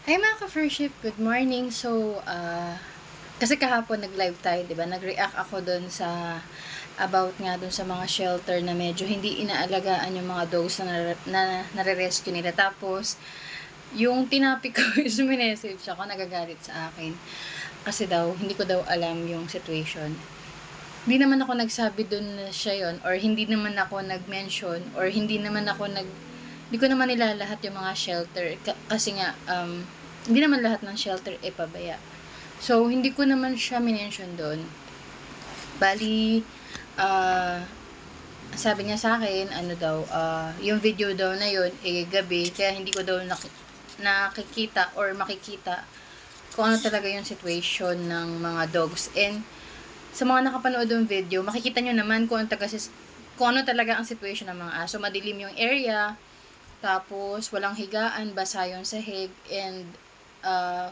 Hi mga ka-friendship, good morning. Kasi kahapon nag-live tayo, di ba? Nag-react ako dun sa, about nga dun sa mga shelter na medyo hindi inaalagaan yung mga dogs na nare-rescue nila. Tapos, yung tinapik ko is minessage ako, nagagalit sa akin. Kasi daw, hindi ko daw alam yung situation. Hindi naman ako nagsabi dun na siya yon, or hindi naman ako nag-mention, or hindi ko naman nila lahat yung mga shelter. Kasi nga, hindi naman lahat ng shelter e pabaya. So, hindi ko naman siya minention doon. Bali, sabi niya sa akin, yung video daw na yun, gabi, kaya hindi ko daw nakikita or makikita kung ano talaga yung situation ng mga dogs. And, sa mga nakapanood ng video, makikita nyo naman kung ano talaga ang situation ng mga aso. Madilim yung area, tapos walang higaan, basa yung sahig, and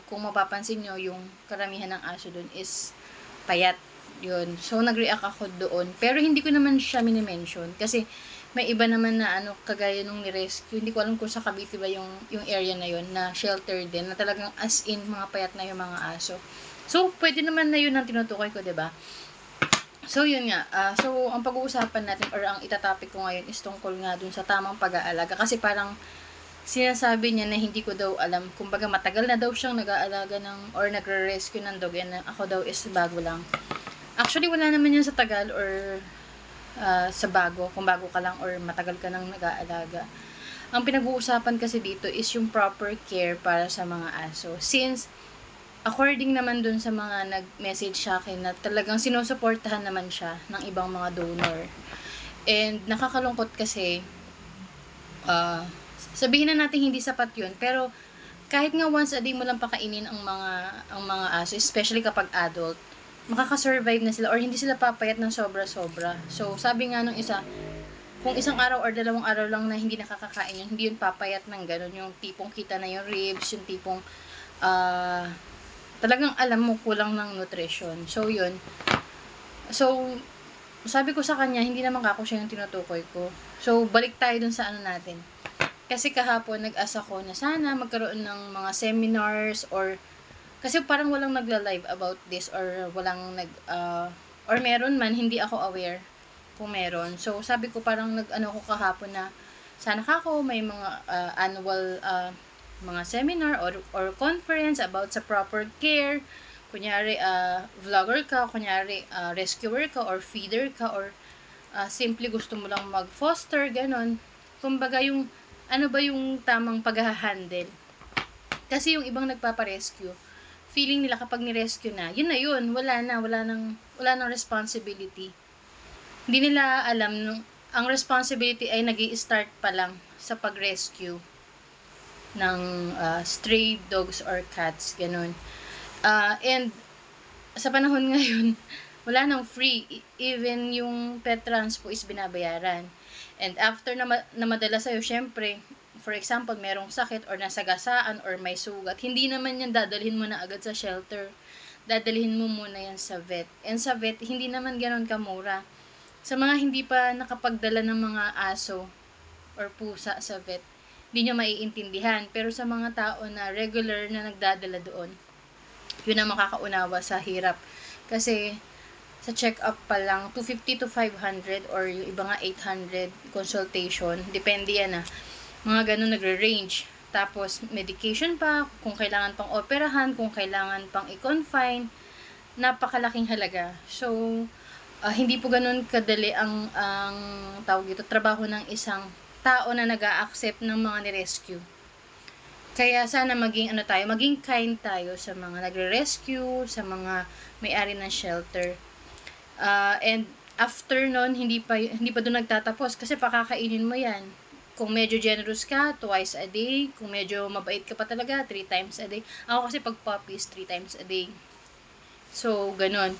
kung mapapansin nyo, yung karamihan ng aso dun is payat. Yun. So, nag-react ako doon. Pero hindi ko naman siya minimension. Kasi, may iba naman na kagaya nung ni-rescue. Hindi ko alam kung sa Cavite ba yung area na yun, na shelter din, na talagang as in, mga payat na yung mga aso. So, pwede naman na yun ang tinutukoy ko, diba? So, yun nga. Ang pag-uusapan natin or ang itatopic ko ngayon is tungkol nga dun sa tamang pag-aalaga. Kasi parang sinasabi niya na hindi ko daw alam. Kumbaga, matagal na daw siyang nag-aalaga or nagre-rescue ng dog and ako daw is bago lang. Actually, wala naman yun sa tagal or sa bago. Kung bago ka lang or matagal ka nang nag-aalaga. Ang pinag-uusapan kasi dito is yung proper care para sa mga aso. Since, according naman dun sa mga nag-message sa akin na talagang sinusuportahan naman siya ng ibang mga donor. And nakakalungkot kasi, sabihin na natin hindi sapat yun, pero kahit nga once a day mo lang pakainin ang mga aso, especially kapag adult, makakasurvive na sila or hindi sila papayat ng sobra-sobra. So, sabi nga nung isa, kung isang araw or dalawang araw lang na hindi nakakakain yun, hindi yun papayat ng ganun. Yung tipong kita na yung ribs, yung tipong talagang alam mo kulang ng nutrition. So, yun. So, sabi ko sa kanya, hindi naman ako siya yung tinutukoy ko. So, balik tayo dun sa natin. Kasi kahapon, nag-asa ko na sana magkaroon ng mga seminars or kasi parang walang nagla-live about this or or meron man, hindi ako aware kung meron. So, sabi ko parang ko kahapon na sana kako may mga annual mga seminar or conference about sa proper care. Kunyari, vlogger ka, kunyari, rescuer ka or feeder ka or simply gusto mo lang mag-foster, ganon. Kumbaga yung ano ba yung tamang pag-handle. Kasi yung ibang nagpapa-rescue, feeling nila kapag ni-rescue na, yun, wala nang responsibility. Hindi nila alam, ang responsibility ay nag-i-start pa lang sa pag-rescue ng stray dogs or cats, ganun. And sa panahon ngayon, wala nang free. Even yung pet transpo is binabayaran. And after na madala sa'yo, syempre, for example, merong sakit or nasagasaan or may sugat, hindi naman yan dadalhin mo na agad sa shelter. Dadalhin mo muna yan sa vet. And sa vet, hindi naman ganon kamura. Sa mga hindi pa nakapagdala ng mga aso or pusa sa vet, hindi nyo maiintindihan. Pero sa mga tao na regular na nagdadala doon, yun ang makakaunawa sa hirap. Kasi, sa check-up pa lang, 250 to 500 or yung iba nga 800 consultation. Depende yan Mga ganun nagre-range. Tapos, medication pa, kung kailangan pang operahan, kung kailangan pang i-confine, napakalaking halaga. So, hindi po ganun kadali ang tawag ito, trabaho ng isang tao na nag-a-accept ng mga ni-rescue. Kaya sana maging kind tayo sa mga nagre-rescue, sa mga may-ari ng shelter. And after nun, hindi pa doon nagtatapos kasi pakakainin mo yan. Kung medyo generous ka, twice a day. Kung medyo mabait ka pa talaga, 3 times a day. Ako kasi pag puppies, 3 times a day. So, ganun.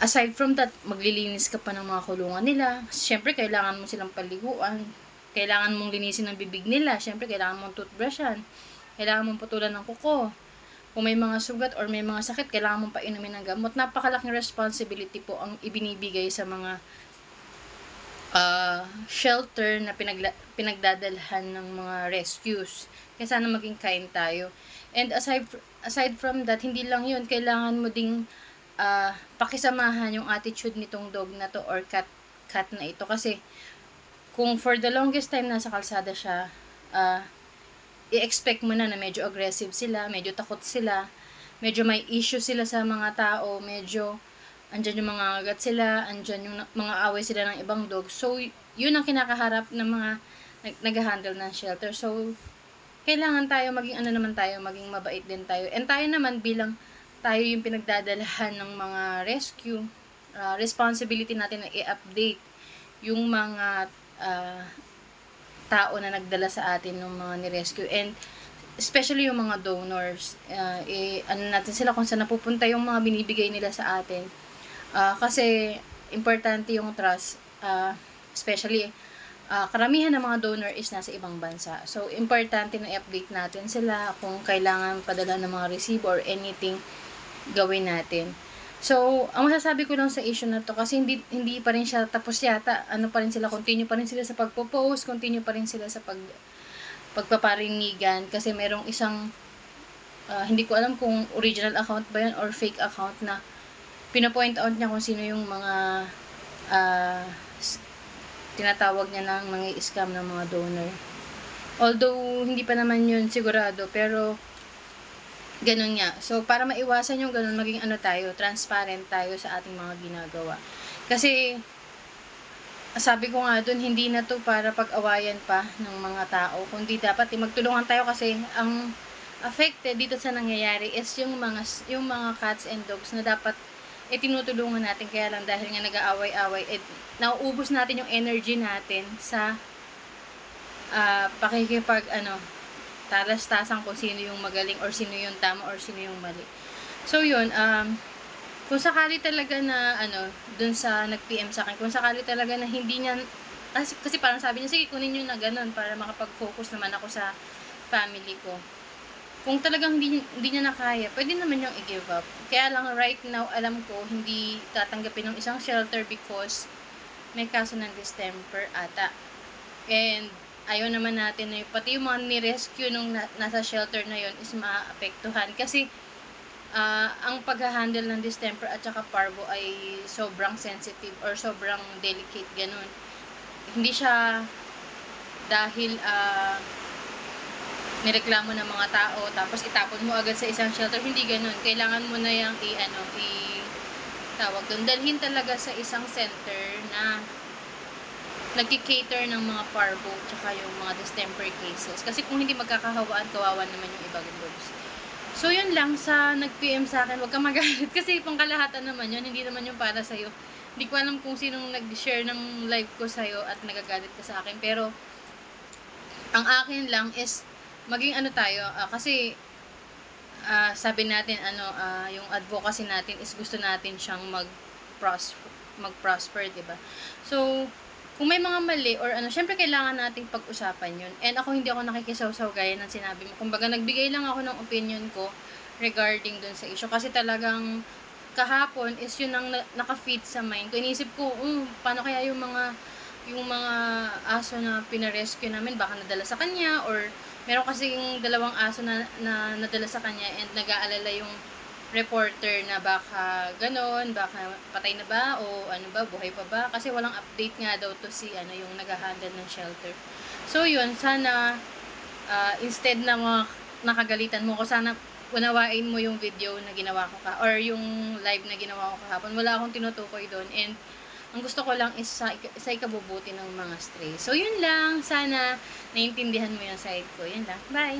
Aside from that, maglilinis ka pa ng mga kulungan nila. Siyempre, kailangan mo silang paliguan. Kailangan mong linisin ang bibig nila. Siyempre, kailangan mong toothbrushan. Kailangan mong putulan ng kuko. Kung may mga sugat or may mga sakit, kailangan mong painumin ng gamot. Napakalaking responsibility po ang ibinibigay sa mga shelter na pinagdadalhan ng mga rescues. Kaya sana maging kind tayo. And aside from that, hindi lang yun, kailangan mo ding pakisamahan yung attitude nitong dog na to or cat na ito. Kasi, kung for the longest time nasa kalsada siya, i-expect mo na medyo aggressive sila, medyo takot sila, medyo may issue sila sa mga tao, medyo andyan yung mga agat sila, andyan yung mga away sila ng ibang dog. So, yun ang kinakaharap ng mga nag-handle ng shelter. So, kailangan tayo maging maging mabait din tayo. And tayo naman bilang tayo yung pinagdadalahan ng mga rescue, responsibility natin na i-update yung mga tao na nagdala sa atin ng mga ni-rescue. And especially yung mga donors, natin sila kung saan napupunta yung mga binibigay nila sa atin. Kasi importante yung trust, especially karamihan ng mga donor is nasa ibang bansa. So, importante na i-update natin sila kung kailangan padala ng mga resibo or anything gawin natin. So, ang masasabi ko lang sa issue na to, kasi hindi pa rin siya tapos yata, pa rin sila, continue pa rin sila sa pagpo-post, continue pa rin sila sa pagpaparinigan, kasi merong isang, hindi ko alam kung original account ba yun or fake account na pinapoint out niya kung sino yung mga tinatawag niya ng mga scam ng mga donor. Although, hindi pa naman yun sigurado, pero ganun nga. So, para maiwasan yung ganun, maging transparent tayo sa ating mga ginagawa. Kasi, sabi ko nga dun, hindi na to para pag-awayan pa ng mga tao, kundi dapat magtulungan tayo, kasi ang affected dito sa nangyayari is yung mga cats and dogs na dapat tinutulungan natin, kaya lang dahil nga nag-aaway-away, nauubos natin yung energy natin sa talas-tasan kung sino yung magaling or sino yung tama or sino yung mali. So yun, kung sakali talaga na dun sa nag-PM sa akin, kung sakali talaga na hindi niya, kasi parang sabi niya, sige kunin nyo na ganun para makapag-focus naman ako sa family ko. Kung talagang hindi niya na kaya, pwede naman yung i-give up. Kaya lang right now, alam ko, hindi tatanggapin ng isang shelter because may kaso ng distemper ata. And ayaw naman natin na pati yung mga ni-rescue nung nasa shelter na yon is maapektuhan. Kasi ang pag-handle ng distemper at saka parvo ay sobrang sensitive or sobrang delicate, ganun. Hindi siya dahil nireklamo ng mga tao tapos itapon mo agad sa isang shelter, hindi ganun. Kailangan mo na yung tawag doon, dalhin talaga sa isang center na nagki-cater ng mga parvo tsaka yung mga distemper cases. Kasi kung hindi magkakahawaan, kawawa naman yung ibang dogs. So yun lang, sa nag-PM sa akin, huwag kang magalit kasi pangkalahatan naman yun, hindi naman yung para sa'yo. Hindi ko alam kung sinong nag-share ng live ko sa'yo at nagagalit ka sa akin, pero ang akin lang is maging tayo, kasi sabi natin yung advocacy natin is gusto natin siyang mag-prosper, 'di ba? So, kung may mga mali or syempre kailangan nating pag-usapan 'yun. And hindi ako nakikisawsaw gaya ng sinabi mo. Kumbaga nagbigay lang ako ng opinion ko regarding dun sa issue, kasi talagang kahapon is yun ang naka-feed sa mind ko. Inisip ko, paano kaya yung mga aso na pinarescue namin, baka nadala sa kanya, or meron kasing dalawang aso na nadala sa kanya and nag-aalala yung reporter na baka ganon, baka patay na ba o buhay pa ba, kasi walang update nga daw to si yung nag-handle ng shelter. So yun, sana instead na nakagalitan mo ko, sana unawain mo yung video na ginawa ko or yung live na ginawa ko kahapon. Wala akong tinutukoy doon, and ang gusto ko lang is sa ikabubuti ng mga stray. So, yun lang. Sana naiintindihan mo yung side ko. Yun lang. Bye!